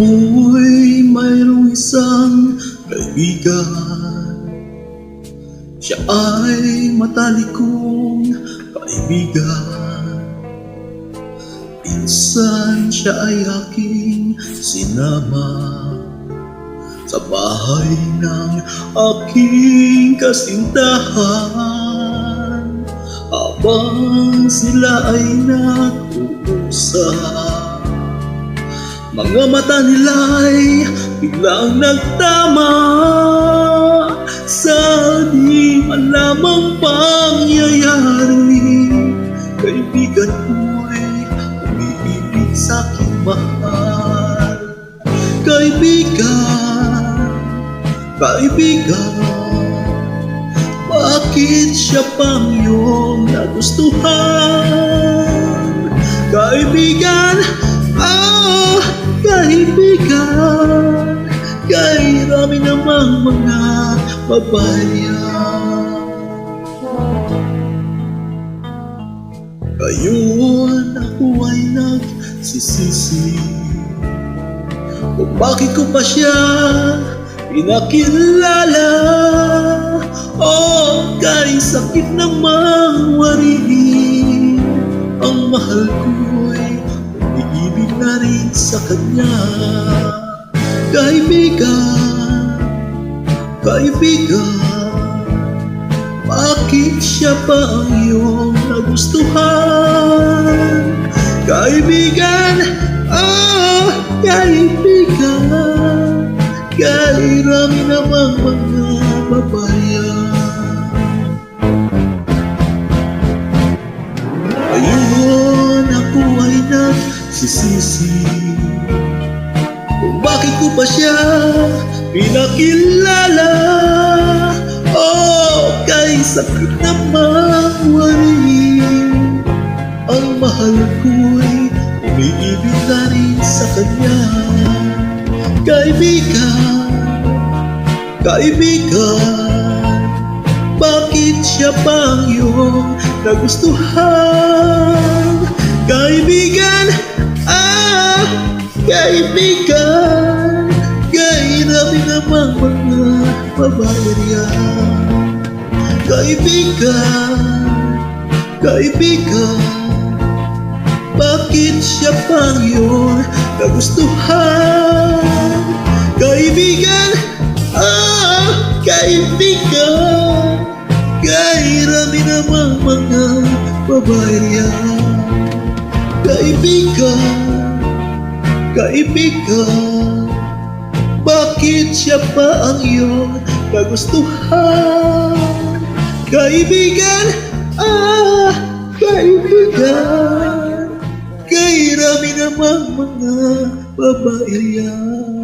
Ako'y mayroong isang kaibigan. Siya ay matalik kong kaibigan. Minsan siya ay aking sinama sa bahay ng aking kasintahan, habang sila ay nag-uusap. Mga mata nila'y biglang nagtama sa di malamang pangyayari. Kaibigan ko'y umiibig sa'king mahal. Kaibigan, bakit siya pang iyong nagustuhan? Kaibigan, kaibigan, kay rami namang mga babayan. Ngayon ako ay nagsisisi kung bakit ko pa siya pinakilala. Kay sakit namang wariin, ang mahal ko'y umiibig na rin sa kanya. Kaibigan, bakit siya pa ang iyong nagustuhan? Kaibigan, kay rami namang mga babayan. Ngayon ako ay nagsisisi kung bakit ko pa siya pinakilala. Kay sakit namang wariin, ang mahal ko'y umiibig na rin sa kanya. Kaibigan, bakit siya pang iyong nagustuhan? Kaibigan, kay rami namang mga babayan. Kaibigan, bakit siya pang iyong nagustuhan? Kaibigan, kay rami namang mga babayan. Kaibigan, bakit siya pa ang iyong nagustuhan? Kaibigan, kay rami namang mga babayan.